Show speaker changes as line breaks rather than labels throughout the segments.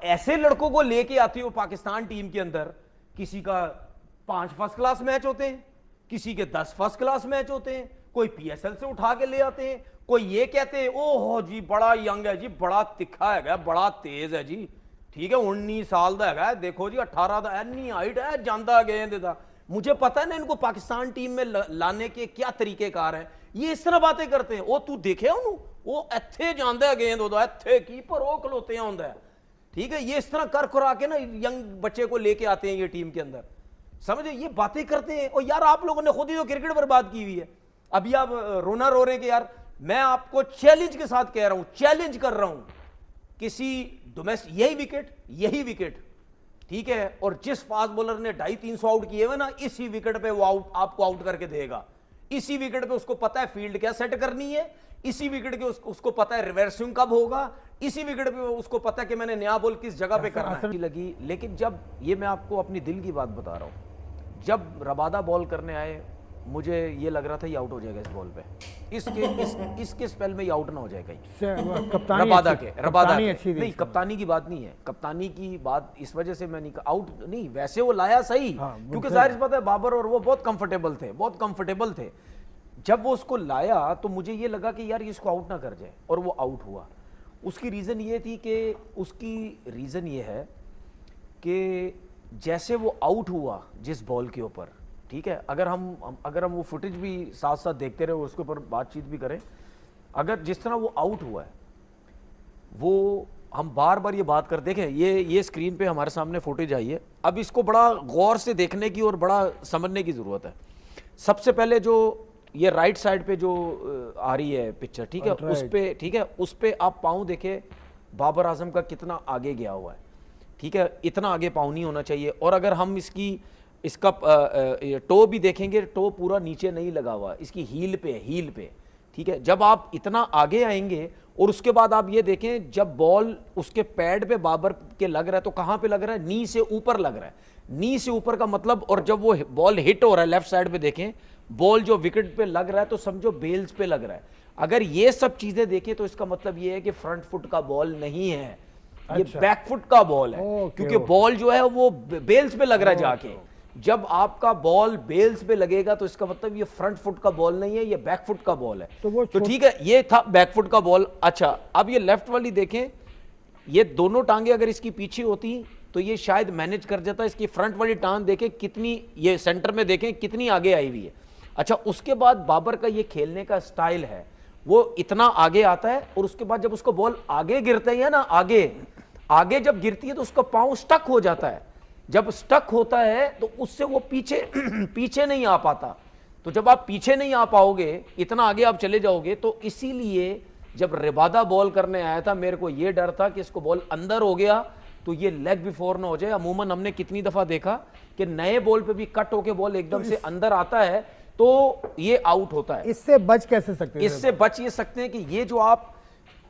ऐसे लड़कों को लेके आती हो पाकिस्तान टीम के अंदर, किसी का 5 फर्स्ट क्लास मैच होते हैं, किसी के 10 फर्स्ट क्लास मैच होते हैं, कोई पीएसएल से उठा के ले आते हैं, कोई ये कहते हैं ओहो जी बड़ा यंग है जी, बड़ा तिखा है, बड़ा तेज है जी, ठीक है 19 साल का है, देखो जी 18 का एनी हाइट है, जानता गेंद दा। मुझे पता है ना इनको पाकिस्तान टीम में लाने के क्या तरीकेकार हैं, ये इस तरह बातें करते हैं। वो तू देखे वो इत्थे जानता गेंद होता, इत्थे कीपर वो खलोते होंदा है, ठीक है, ये इस तरह कर करा के ना यंग बच्चे को लेके आते हैं ये टीम के अंदर, समझे, ये बातें करते हैं। और यार आप लोगों ने खुद ही तो क्रिकेट बर्बाद की हुई है। अभी आप रोना रो रहे हैं कि यार मैं आपको चैलेंज के साथ कह रहा हूं, चैलेंज कर रहा हूं, किसी डोमेस्टिक यही विकेट ठीक है, और जिस फास्ट बॉलर ने 250-300 आउट किए हुए ना, इसी विकेट पे वो आउट आपको आउट करके देगा। इसी विकेट पे उसको पता है फील्ड क्या सेट करनी है, इसी विकेट के उसको पता है रिवर्स स्विंग कब होगा, इसी विकेट पे उसको पता है कि मैंने नया बॉल किस जगह पे करना है। लगी, लेकिन जब ये मैं आपको अपनी दिल की बात बता रहा हूं, जब रबादा बॉल करने आए मुझे ये लग रहा था ये आउट हो जाएगा इस बॉल पे, इसके स्पेल में ये आउट ना हो जाएगा। रबादा के नहीं, कप्तानी की बात नहीं है, कप्तानी की बात इस वजह से मैं नहीं, आउट नहीं, वैसे वो लाया सही, क्योंकि जाहिर बात है बाबर और वो बहुत कंफर्टेबल थे। जब वो उसको लाया तो मुझे ये लगा कि यार इसको आउट ना कर जाए, और वो आउट हुआ। उसकी रीजन ये थी कि जैसे वो आउट हुआ जिस बॉल के ऊपर, ठीक है, अगर हम वो फुटेज भी साथ साथ देखते रहे, उसके ऊपर बातचीत भी करें, अगर जिस तरह वो आउट हुआ है, वो हम बार बार ये बात कर, देखें ये स्क्रीन पे हमारे सामने फुटेज आई है, अब इसको बड़ा गौर से देखने की और बड़ा समझने की जरूरत है। सबसे पहले जो ये राइट साइड पे जो आ रही है पिक्चर, ठीक है, उस पे आप पाँव देखे बाबर आजम का कितना आगे गया हुआ है, ठीक है, इतना आगे पाँव नहीं होना चाहिए। और अगर हम इसका टो भी देखेंगे, टो पूरा नीचे नहीं लगा हुआ, इसकी हील पे, ठीक है। जब आप इतना आगे आएंगे और उसके बाद आप ये देखें, जब बॉल उसके पैड पे बाबर के लग रहा है तो कहां पे लग रहा है, नी से ऊपर लग रहा है, नी से ऊपर का मतलब, और जब वो बॉल हिट हो रहा है लेफ्ट साइड पे देखें, बॉल जो विकेट पे लग रहा है तो समझो बेल्स पे लग रहा है। अगर ये सब चीजें देखें तो इसका मतलब ये है कि फ्रंट फुट का बॉल नहीं है, ये बैक फुट का बॉल है, क्योंकि बॉल जो है वो बेल्स पे लग रहा है जाके। जब आपका बॉल बेल्स पे लगेगा तो इसका मतलब ये फ्रंट फुट का बॉल नहीं है, ये बैक फुट का बॉल है। तो ठीक है, ये था बैक फुट का बॉल। अच्छा, अब ये लेफ्ट वाली देखें, ये दोनों टांगे अगर इसकी पीछे होती तो ये शायद मैनेज कर जाता। इसकी फ्रंट वाली टांग देखें कितनी, ये सेंटर में देखें कितनी आगे आई हुई है। अच्छा, उसके बाद बाबर का ये खेलने का स्टाइल है, वो इतना आगे आता है, और उसके बाद जब उसको बॉल आगे गिरते हैं ना, आगे जब गिरती है तो उसका पाँव स्टक हो जाता है। जब स्टक होता है तो उससे वो पीछे नहीं आ पाता। तो जब आप पीछे नहीं आ पाओगे, इतना आगे आप चले जाओगे, तो इसीलिए जब रबादा बॉल करने आया था मेरे को ये डर था कि इसको बॉल अंदर हो गया तो ये लेग बिफोर ना हो जाए। अमूमन हमने कितनी दफा देखा कि नए बॉल पे भी कट होके बॉल एकदम से अंदर आता है तो ये आउट होता है।
इससे बच कैसे सकते हैं?
इससे बच ये सकते हैं कि ये जो आप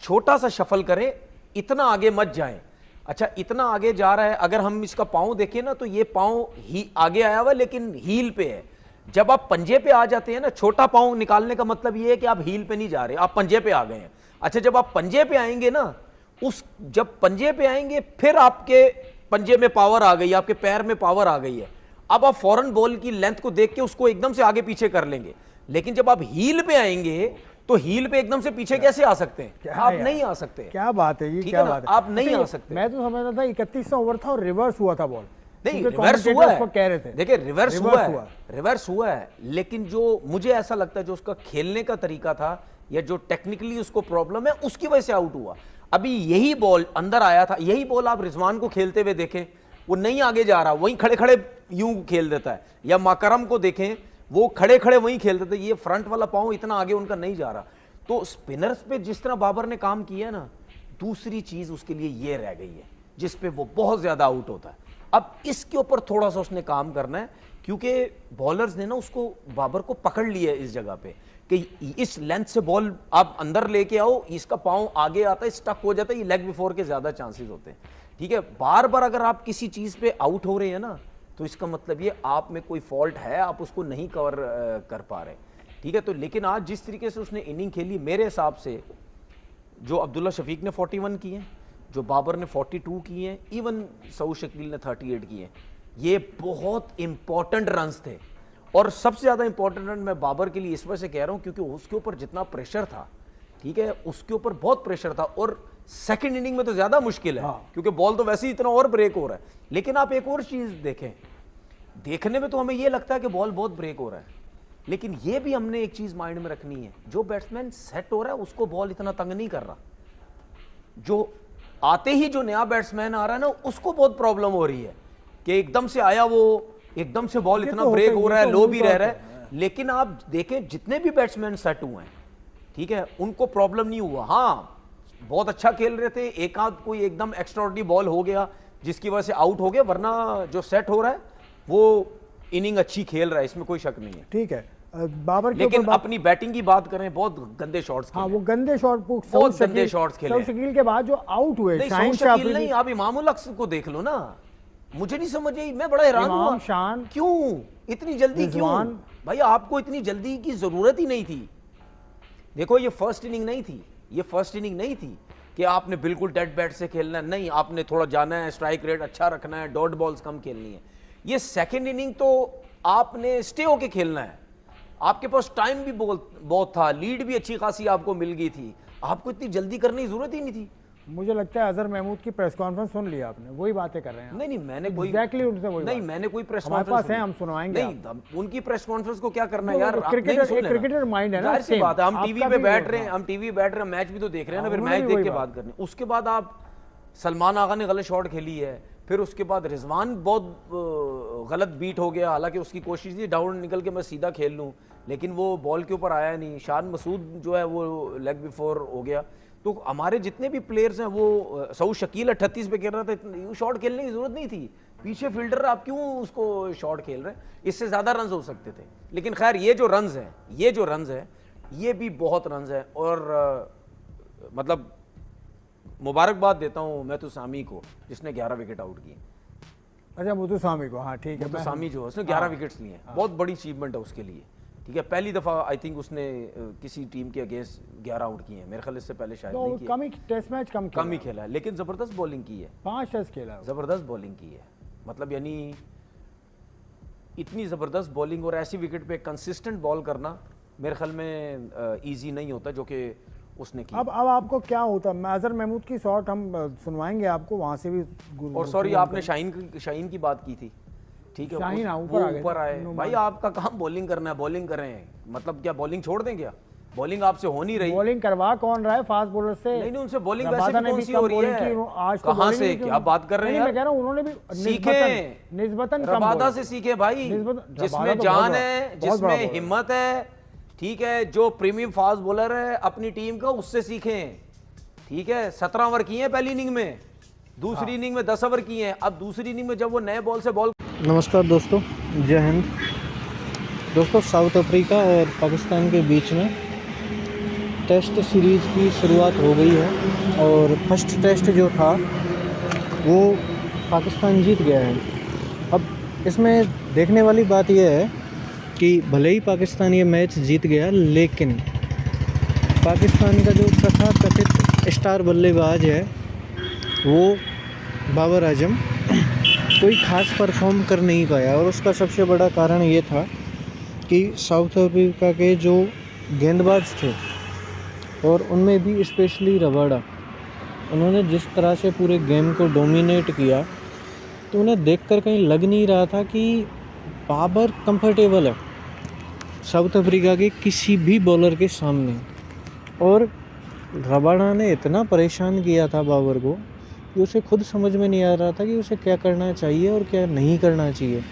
छोटा सा शफल करें, इतना आगे मत जाएं। अच्छा, इतना आगे जा रहा है, अगर हम इसका पाँव देखें ना तो ये पाँव ही आगे आया हुआ लेकिन हील पे है। जब आप पंजे पे आ जाते हैं ना, छोटा पाँव निकालने का मतलब ये है कि आप हील पे नहीं जा रहे, आप पंजे पे आ गए हैं। अच्छा, जब आप पंजे पे आएंगे ना, जब पंजे पे आएंगे फिर आपके पंजे में पावर आ गई, आपके पैर में पावर आ गई है। अब आप फौरन बॉल की लेंथ को देख के उसको एकदम से आगे पीछे कर लेंगे। लेकिन जब आप हील पे आएंगे तो हील पे एकदम से पीछे कैसे आ सकते हैं? आप नहीं आ सकते।
क्या बात है, ये क्या बात है,
आप नहीं आ सकते।
मैं तो समझ रहा था 31वां ओवर था और रिवर्स हुआ था बॉल।
नहीं, रिवर्स हुआ है,
कह रहे थे।
देखिए रिवर्स हुआ है, लेकिन जो मुझे ऐसा लगता है जो उसका खेलने का तरीका था या जो टेक्निकली उसको प्रॉब्लम है उसकी वजह से आउट हुआ। अभी यही बॉल अंदर आया था, यही बॉल आप रिजवान को खेलते हुए देखें, वो नहीं आगे जा रहा, वहीं खड़े खड़े यूं खेल देता है। या माकरम को देखें, वो खड़े खड़े वहीं खेल देते, ये फ्रंट वाला पाँव इतना आगे उनका नहीं जा रहा। तो स्पिनर्स पे जिस तरह बाबर ने काम किया ना, दूसरी चीज उसके लिए ये रह गई है जिस पे वो बहुत ज्यादा आउट होता है। अब इसके ऊपर थोड़ा सा उसने काम करना है, क्योंकि बॉलर्स ने ना उसको, बाबर को पकड़ लिया है इस जगह पे कि इस लेंथ से बॉल आप अंदर लेके आओ, इसका पाँव आगे आता है, स्टक हो जाता है, ये लेग बिफोर के ज्यादा चांसेस होते हैं। ठीक है, बार बार अगर आप किसी चीज पे आउट हो रहे हैं ना, तो इसका मतलब ये आप में कोई फॉल्ट है, आप उसको नहीं कवर कर पा रहे। ठीक है, तो लेकिन आज जिस तरीके से उसने इनिंग खेली, मेरे हिसाब से जो अब्दुल्ला शफीक ने 41 किए, जो बाबर ने 42 किए हैं, इवन सऊद शकील ने 38 किए हैं, ये बहुत इंपॉर्टेंट रन्स थे। और सबसे ज़्यादा इंपॉर्टेंट रन मैं बाबर के लिए इस वजह से कह रहा हूँ क्योंकि उसके ऊपर जितना प्रेशर था, ठीक है, उसके ऊपर बहुत प्रेशर था। और सेकंड इनिंग में तो ज़्यादा मुश्किल है क्योंकि बॉल तो वैसे ही इतना और ब्रेक हो रहा है। लेकिन आप एक और चीज़ देखें, देखने में तो हमें ये लगता है कि बॉल बहुत ब्रेक हो रहा है, लेकिन ये भी हमने एक चीज़ माइंड में रखनी है, जो बैट्समैन सेट हो रहा है उसको बॉल इतना तंग नहीं कर रहा। जो आते ही जो नया बैट्समैन आ रहा है ना, उसको बहुत प्रॉब्लम हो रही है कि एकदम से आया वो, एकदम से बॉल इतना ब्रेक हो रहा है, लो भी रह रहा है। लेकिन आप देखें जितने भी बैट्समैन सेट हुए हैं, ठीक है, उनको प्रॉब्लम नहीं हुआ। हाँ, बहुत अच्छा खेल रहे थे, एक आध कोई एकदम एक्स्ट्राऑर्डिनरी बॉल हो गया जिसकी वजह से आउट हो गया, वरना जो सेट हो रहा है वो इनिंग अच्छी खेल रहा है, इसमें कोई शक नहीं है।
ठीक है, बाबर के
लेकिन अपनी बैटिंग की बात करें, बहुत गंदे शॉट्स खेले।
हाँ, वो गंदे शॉट,
बहुत गंदे शॉट्स खेले।
सऊद शकील के बाद जो आउट हुए,
शाहीन शकील नहीं, आप इमामुल हक को देख लो ना, मुझे नहीं समझ आई, मैं बड़ा हैरान हुआ,
शान
क्यों इतनी जल्दी, क्यों भाई, आपको इतनी जल्दी की जरूरत ही नहीं थी। देखो ये फर्स्ट इनिंग नहीं थी, ये फर्स्ट इनिंग नहीं थी कि आपने बिल्कुल डेड बैट से खेलना है, नहीं, आपने थोड़ा जाना है, स्ट्राइक रेट अच्छा रखना है, डॉट बॉल्स कम खेलनी है। ये सेकंड इनिंग तो आपने स्टे होके खेलना है, आपके पास टाइम भी बहुत था, लीड भी अच्छी खासी आपको मिल गई थी, आपको इतनी जल्दी करने की जरूरत ही नहीं थी।
मुझे लगता है अजहर महमूद की प्रेस कॉन्फ्रेंस सुन लिया आपने, वही बातें कर रहे हैं।
नहीं, मैंने कोई
एग्जैक्टली उनसे वही
नहीं, मैंने कोई प्रेस
हमारे पास है, हम सुनवाएंगे।
नहीं, उनकी प्रेस कॉन्फ्रेंस को क्या करना है यार,
क्रिकेटर माइंड है ना,
ऐसी बात है, हम टीवी पे बैठ रहे हैं, हम टीवी पे बैठ रहे हैं, मैच भी तो देख रहे हैं ना, फिर मैच देख के बात करनी। उसके बाद आप सलमान आगा ने गलत शॉट खेली है, फिर उसके बाद रिजवान बहुत गलत बीट हो गया, हालांकि उसकी कोशिश थी डाउन निकल के मैं सीधा खेल लूँ, लेकिन वो बॉल के ऊपर आया नहीं। शान मसूद जो है वो लेग बिफोर हो गया। तो हमारे जितने भी प्लेयर्स हैं, वो सऊद शकील 38 पे खेल रहा था, शॉट खेलने की जरूरत नहीं थी, पीछे फील्डर आप क्यों उसको शॉट खेल रहे हैं, इससे ज़्यादा रन्स हो सकते थे। लेकिन खैर ये जो रन्स हैं, ये भी बहुत रन्स हैं। और मतलब मुबारकबाद देता हूँ मुतुसामी को, जिसने 11 विकेट आउट किए।
अच्छा, मुतुसामी को, हाँ ठीक है,
मुतुसामी जो है उसने 11 विकेट्स लिए हैं, बहुत बड़ी अचीवमेंट है उसके लिए, ठीक है। पहली दफ़ा आई थिंक उसने किसी टीम के अगेंस्ट 11 आउट किए हैं, मेरे ख्याल इससे पहले शायद नहीं किए।
कम ही टेस्ट मैच कम
ही खेला है, लेकिन ज़बरदस्त बॉलिंग की है,
5 टेस्ट खेला,
ज़बरदस्त बॉलिंग की है। मतलब यानी इतनी ज़बरदस्त बॉलिंग और ऐसी विकेट पे कंसिस्टेंट बॉल करना मेरे ख्याल में ईजी नहीं होता, जो कि उसने की।
अब आपको क्या होता है, अजहर महमूद की शॉट हम सुनवाएंगे आपको, वहाँ से भी।
और सॉरी, आपने शाहीन की बात की थी, ठीक है,
शाहीन
ऊपर आए भाई, आपका काम बॉलिंग करना है, बॉलिंग करें, मतलब क्या बॉलिंग छोड़ दें क्या? बॉलिंग आपसे हो नहीं रही।
बॉलिंग करवा कौन रहा है फास्ट बॉलर से?
नहीं, उनसे बॉलिंग वैसे भी कौन सी हो रही है,
आज
कहाँ से क्या बात कर रहे हैं?
मैं कह रहा हूँ उन्होंने भी
सीखे,
निस्बतन
रबादा से सीखे भाई, जिसमें जान है, जिसमें हिम्मत है, ठीक है, जो प्रीमियम फास्ट बॉलर है अपनी टीम का, उससे सीखें, ठीक है। 17 ओवर किए हैं पहली इनिंग में, दूसरी इनिंग में 10 ओवर किए हैं, अब दूसरी इनिंग में जब वो नए बॉल से बॉल।
नमस्कार दोस्तों, जय हिंद दोस्तों। साउथ अफ्रीका और पाकिस्तान के बीच में टेस्ट सीरीज़ की शुरुआत हो गई है और फर्स्ट टेस्ट जो था वो पाकिस्तान जीत गया है। अब इसमें देखने वाली बात यह है कि भले ही पाकिस्तान ये मैच जीत गया, लेकिन पाकिस्तान का जो तथाकथित स्टार बल्लेबाज है वो बाबर आजम कोई ख़ास परफॉर्म कर नहीं पाया। और उसका सबसे बड़ा कारण ये था कि साउथ अफ्रीका के जो गेंदबाज थे, और उनमें भी स्पेशली रबाडा, उन्होंने जिस तरह से पूरे गेम को डोमिनेट किया, तो उन्हें देखकर कहीं लग नहीं रहा था कि बाबर कंफर्टेबल है साउथ अफ्रीका के किसी भी बॉलर के सामने। और रबाडा ने इतना परेशान किया था बाबर को कि उसे खुद समझ में नहीं आ रहा था कि उसे क्या करना चाहिए और क्या नहीं करना चाहिए।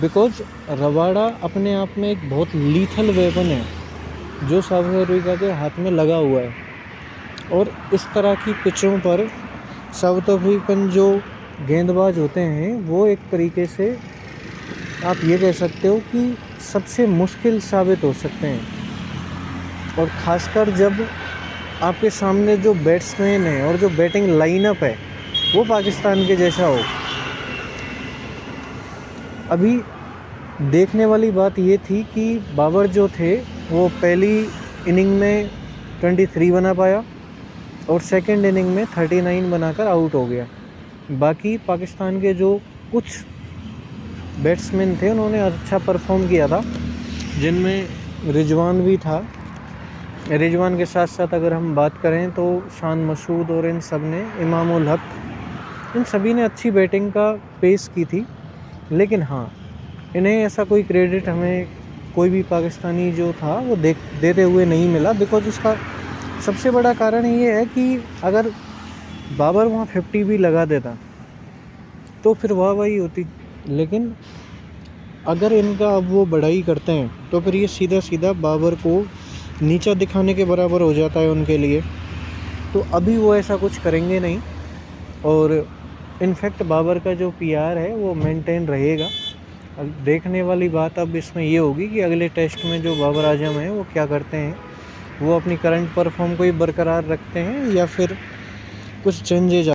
बिकॉज रबाडा अपने आप में एक बहुत लीथल वेपन है जो साउथ अफ्रीका के हाथ में लगा हुआ है। और इस तरह की पिचों पर साउथ अफ्रीकन जो गेंदबाज होते हैं वो एक तरीके से आप ये कह सकते हो कि सबसे मुश्किल साबित हो सकते हैं। और ख़ासकर जब आपके सामने जो बैट्समैन है और जो बैटिंग लाइनअप है वो पाकिस्तान के जैसा हो। अभी देखने वाली बात ये थी कि बाबर जो थे वो पहली इनिंग में 23 बना पाया, और सेकंड इनिंग में 39 बनाकर आउट हो गया। बाकी पाकिस्तान के जो कुछ बैट्समैन थे उन्होंने अच्छा परफॉर्म किया था, जिनमें रिजवान भी था। रिजवान के साथ साथ अगर हम बात करें तो शान मसूद और इन सब ने, इमाम उल हक, इन सभी ने अच्छी बैटिंग का पेश की थी। लेकिन हाँ, इन्हें ऐसा कोई क्रेडिट हमें कोई भी पाकिस्तानी जो था वो देते हुए नहीं मिला। बिकॉज उसका सबसे बड़ा कारण ये है कि अगर बाबर वहाँ 50 भी लगा देता तो फिर वाह वाही होती, लेकिन अगर इनका अब वो बढ़ाई करते हैं तो फिर ये सीधा सीधा बाबर को नीचा दिखाने के बराबर हो जाता है उनके लिए। तो अभी वो ऐसा कुछ करेंगे नहीं, और इनफैक्ट बाबर का जो पीआर है वो मेंटेन रहेगा। अब देखने वाली बात अब इसमें ये होगी कि अगले टेस्ट में जो बाबर आजम है वो क्या करते हैं, वो अपनी करंट परफॉर्म को ही बरकरार रखते हैं या फिर कुछ चेंजेज